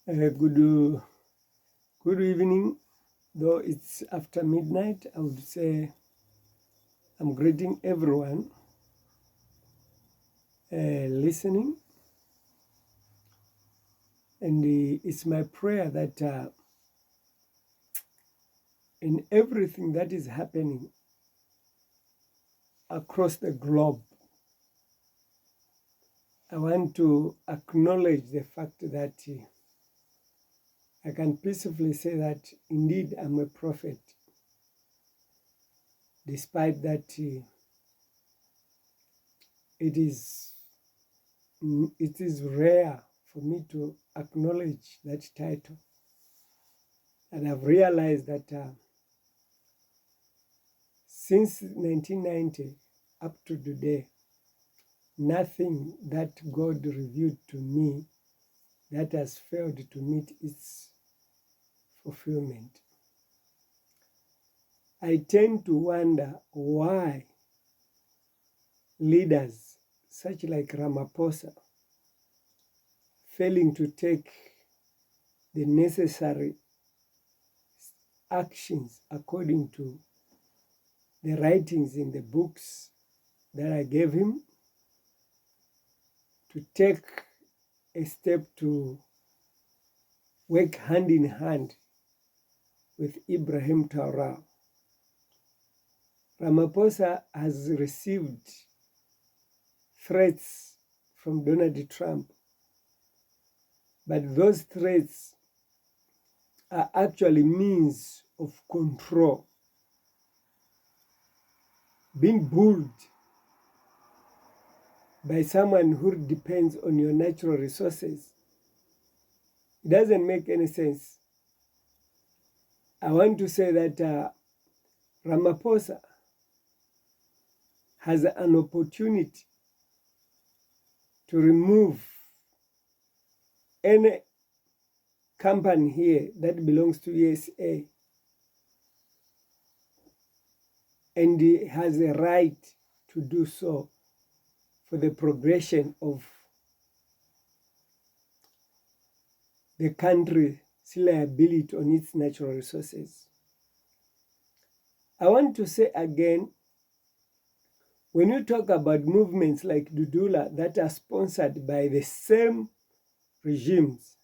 Good evening, though it's after midnight. I would say I'm greeting everyone listening, and it's my prayer that in everything that is happening across the globe, I want to acknowledge the fact that I can peacefully say that indeed I'm a prophet, despite that it is rare for me to acknowledge that title. And I've realized that since 1990 up to today, nothing that God revealed to me that has failed to meet its fulfillment. I tend to wonder why leaders such like Ramaphosa failing to take the necessary actions according to the writings in the books that I gave him, to take a step to work hand in hand with Ibrahim Traoré. Ramaphosa has received threats from Donald Trump, but those threats are actually means of control. Being bullied by someone who depends on your natural resources, it doesn't make any sense. I want to say that Ramaphosa has an opportunity to remove any company here that belongs to USA, and he has a right to do so for the progression of the country's liability on its natural resources. I want to say again, when you talk about movements like Dudula that are sponsored by the same regimes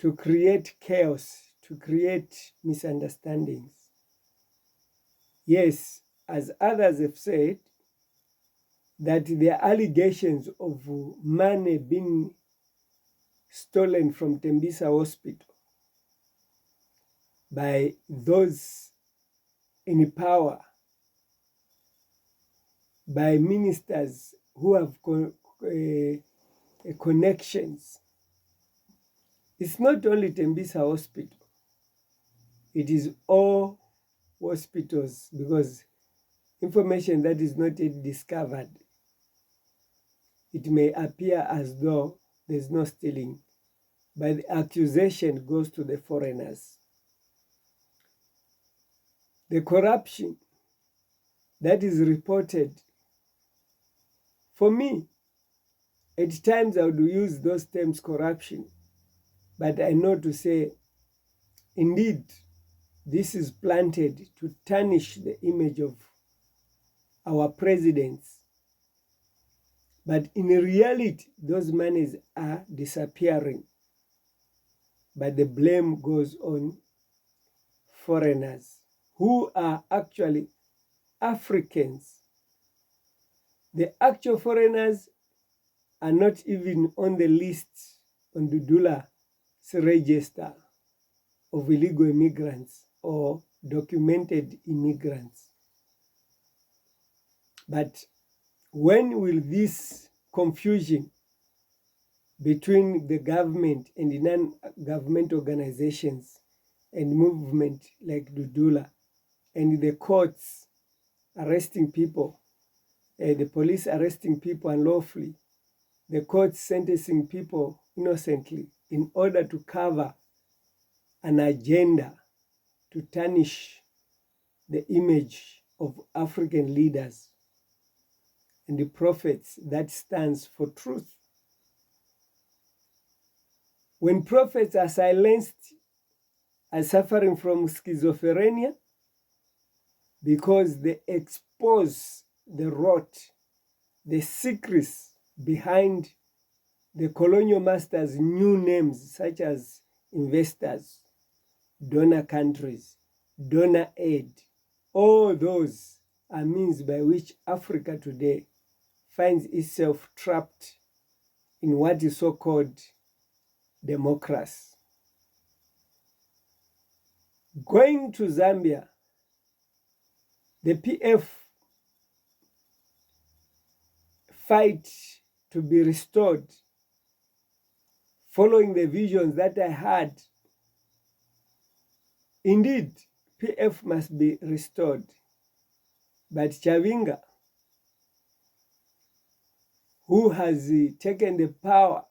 to create chaos, to create misunderstandings, yes, as others have said, that there are allegations of money being stolen from Tembisa Hospital by those in power, by ministers who have connections. It's not only Tembisa Hospital, it is all hospitals, because information that is not yet discovered, it may appear as though there's no stealing, but the accusation goes to the foreigners. The corruption that is reported, for me, at times I would use those terms corruption, but I know to say, indeed, this is planted to tarnish the image of our presidents. But in reality, those monies are disappearing, but the blame goes on foreigners who are actually Africans. The actual foreigners are not even on the list on Dudula's register of illegal immigrants or documented immigrants. But when will this confusion between the government and the non-government organizations and movement like Dudula, and the courts arresting people, the police arresting people unlawfully, the courts sentencing people innocently in order to cover an agenda to tarnish the image of African leaders and the prophets that stands for truth? When prophets are silenced, are suffering from schizophrenia because they expose the rot, the secrets behind the colonial masters' new names, such as investors, donor countries, donor aid. All those are means by which Africa today finds itself trapped in what is so-called democracy. Going to Zambia, the PF fight to be restored, following the visions that I had. Indeed, PF must be restored. But Chavinga, who has taken the power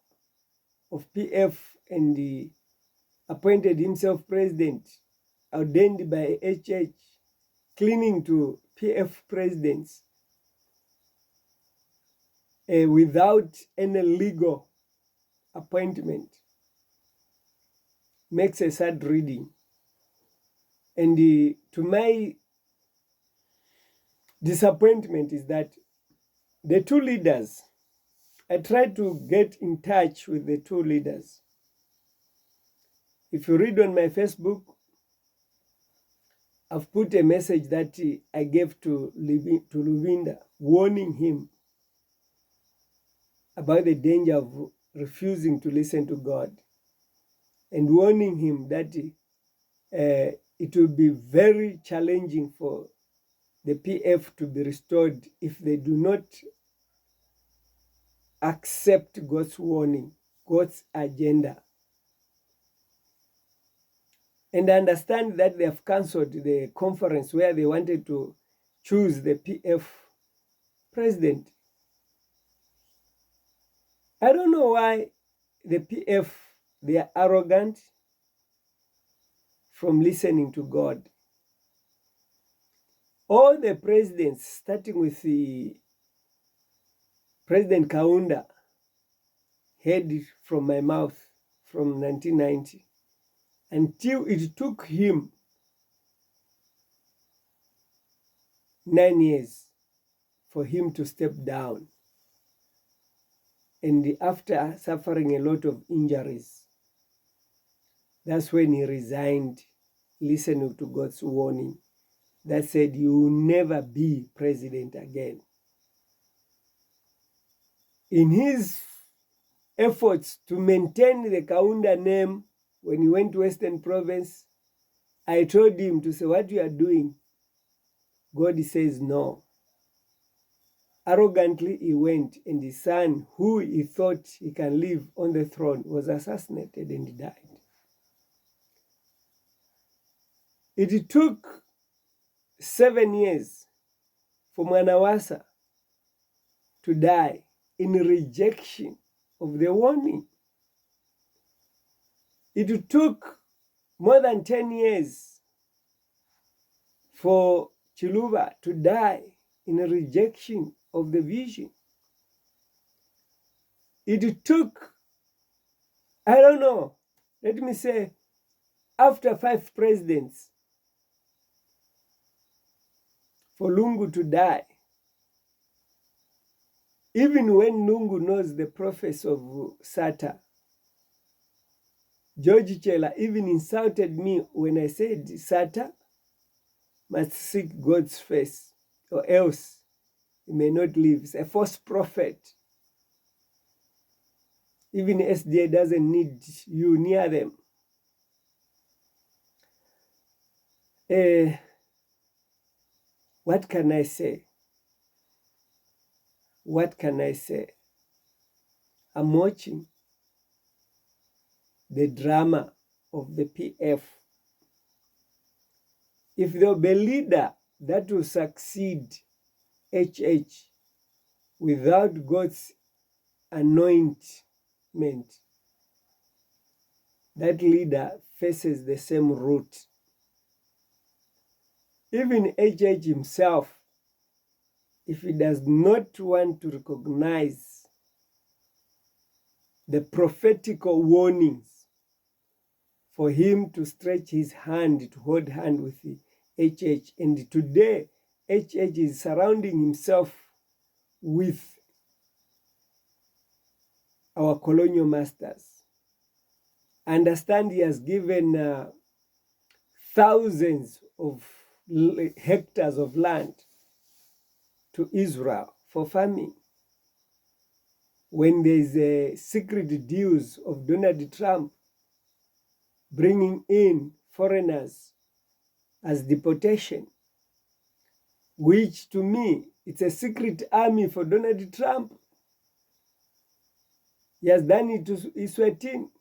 of PF and appointed himself president, ordained by HH, clinging to PF presidents without any legal appointment, makes a sad reading. And to my disappointment is that the two leaders, I tried to get in touch with the two leaders. If you read on my Facebook, I've put a message that I gave to Lubinda, warning him about the danger of refusing to listen to God, and warning him that it will be very challenging for the PF to be restored if they do not accept God's warning, God's agenda. And understand that they have cancelled the conference where they wanted to choose the PF president. I don't know why the PF, they are arrogant from listening to God. All the presidents, starting with the President Kaunda, heard from my mouth from 1990, until it took him 9 years for him to step down. And after suffering a lot of injuries, that's when he resigned, listening to God's warning that said, you will never be president again. In his efforts to maintain the Kaunda name, when he went to Western Province, I told him to say, what you are doing, God says no. Arrogantly he went, and his son, who he thought he can live on the throne, was assassinated and he died. It took 7 years for Mwanawasa to die in rejection of the warning. It took more than 10 years for Chiluba to die in rejection of the vision. It took, I don't know, let me say, after 5 presidents for Lungu to die. Even when Lungu knows the prophecy of Sata, George Chela even insulted me when I said Sata must seek God's face, or else he may not live. It's a false prophet. Even SDA doesn't need you near them. What can I say? What can I say? I'm watching the drama of the PF. If there will be a leader that will succeed HH without God's anointment, that leader faces the same route. Even HH himself, if he does not want to recognize the prophetical warnings for him to stretch his hand, to hold hand with the HH. And today, HH is surrounding himself with our colonial masters. Understand he has given thousands of hectares of land to Israel for farming. When there is a secret deals of Donald Trump bringing in foreigners as deportation, which to me, it's a secret army for Donald Trump. He has done it to Eswatini.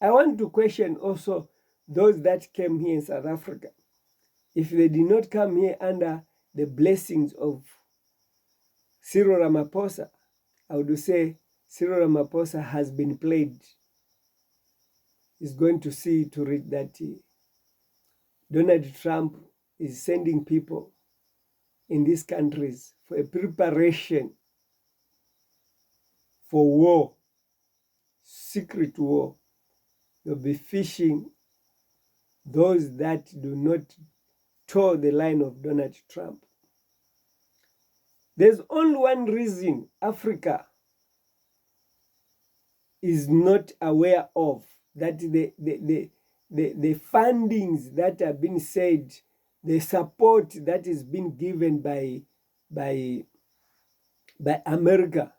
I want to question also those that came here in South Africa. If they did not come here under the blessings of Cyril Ramaphosa, I would say Cyril Ramaphosa has been played. He's going to see to read that Donald Trump is sending people in these countries for a preparation for war, secret war. They'll be fishing those that do not toe the line of Donald Trump. There's only one reason Africa is not aware of, that the fundings that have been said, the support that is being given by America,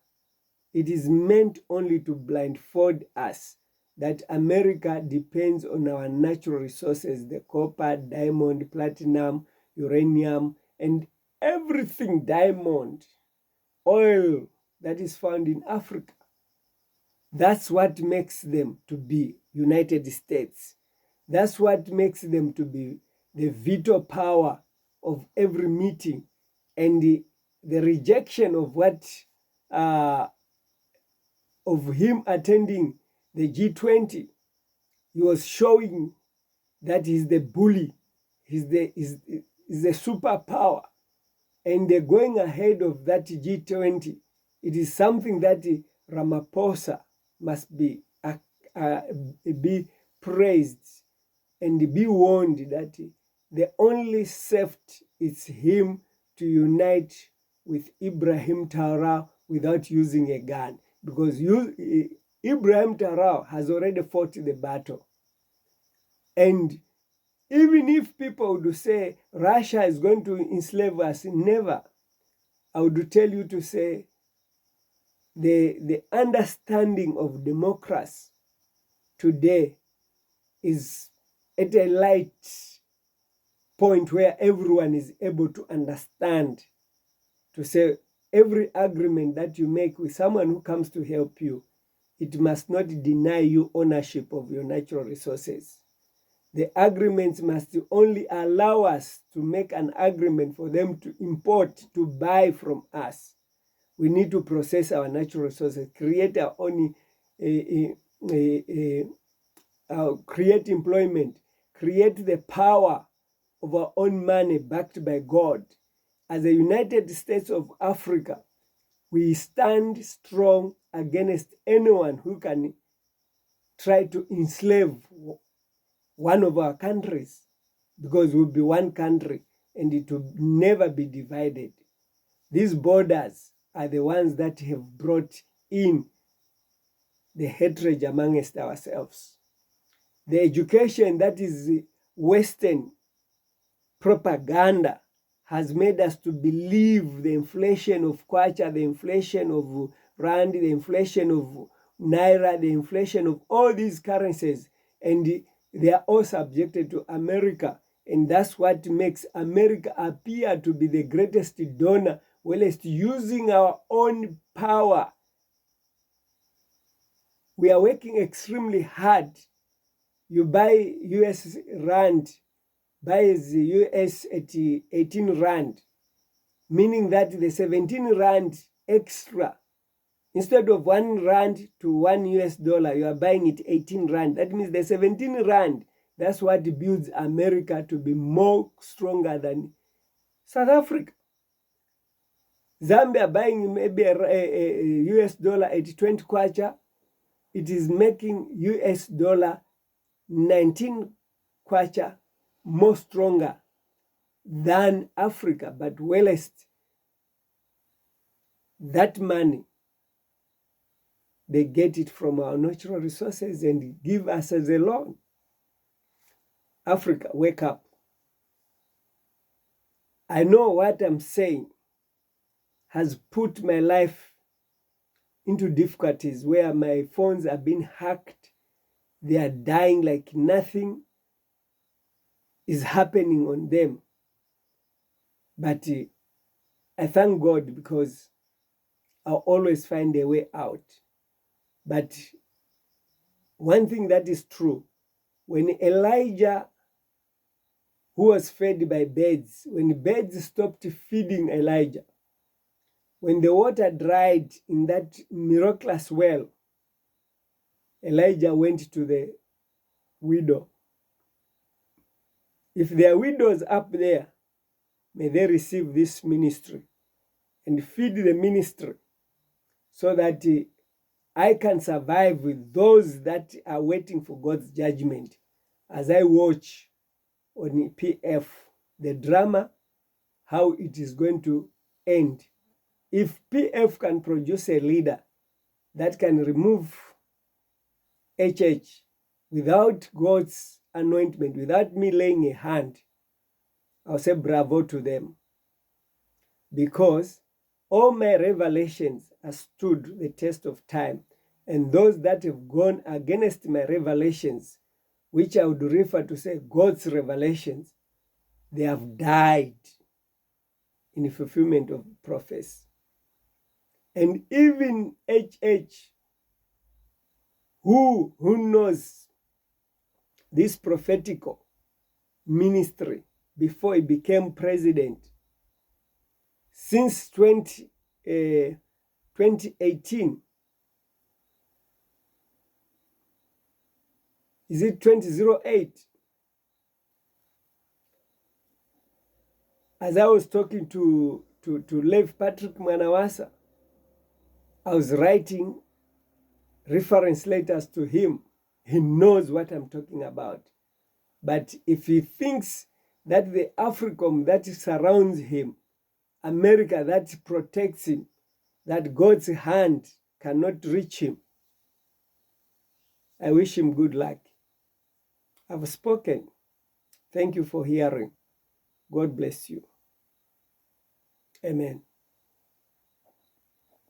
it is meant only to blindfold us that America depends on our natural resources, the copper, diamond, platinum, uranium, and everything diamond, oil that is found in Africa. That's what makes them to be United States. That's what makes them to be the veto power of every meeting. And the rejection of what of him attending the G20, he was showing that he's the bully, he's the superpower. And they're going ahead of that G20. It is something that Ramaphosa must be praised and be warned that the only safety is him to unite with Ibrahim Traoré without using a gun, because Ibrahim Traoré has already fought the battle. And even if people would say Russia is going to enslave us, never. I would tell you to say the understanding of democracy today is at a light point where everyone is able to understand, to say every agreement that you make with someone who comes to help you, it must not deny you ownership of your natural resources. The agreements must only allow us to make an agreement for them to import, to buy from us. We need to process our natural resources, create our own, create employment, create the power of our own money backed by God. As the United States of Africa, we stand strong against anyone who can try to enslave one of our countries, because we'll be one country and it will never be divided. These borders are the ones that have brought in the hatred amongst ourselves. The education that is Western propaganda has made us to believe the inflation of kwacha, the inflation of rand, the inflation of naira, the inflation of all these currencies, and they are all subjected to America. And that's what makes America appear to be the greatest donor, whilst using our own power. We are working extremely hard. You buy US rand, buys US at 18 rand, meaning that the 17 rand extra, instead of 1 rand to 1 US dollar, you are buying it 18 rand. That means the 17 rand, that's what builds America to be more stronger than South Africa. Zambia buying maybe a US dollar at 20 kwacha, it is making US dollar 19 kwacha more stronger than Africa, but wellest. That money, they get it from our natural resources and give us as a loan. Africa, wake up. I know what I'm saying has put my life into difficulties where my phones are being hacked. They are dying like nothing is happening on them. But I thank God because I'll always find a way out. But one thing that is true, when Elijah, who was fed by birds, when birds stopped feeding Elijah, when the water dried in that miraculous well, Elijah went to the widow. If there are widows up there, may they receive this ministry and feed the ministry so that I can survive with those that are waiting for God's judgment as I watch on PF the drama, how it is going to end. If PF can produce a leader that can remove HH without God's anointment, without me laying a hand, I'll say bravo to them. Because all my revelations have stood the test of time. And those that have gone against my revelations, which I would refer to say God's revelations, they have died in the fulfillment of prophecy. And even HH, who knows this prophetic ministry before he became president, since 2018, is it 2008? As I was talking to Lev Patrick Mwanawasa, I was writing reference letters to him. He knows what I'm talking about. But if he thinks that the AFRICOM that surrounds him, America that protects him, that God's hand cannot reach him, I wish him good luck. I've spoken. Thank you for hearing. God bless you. Amen.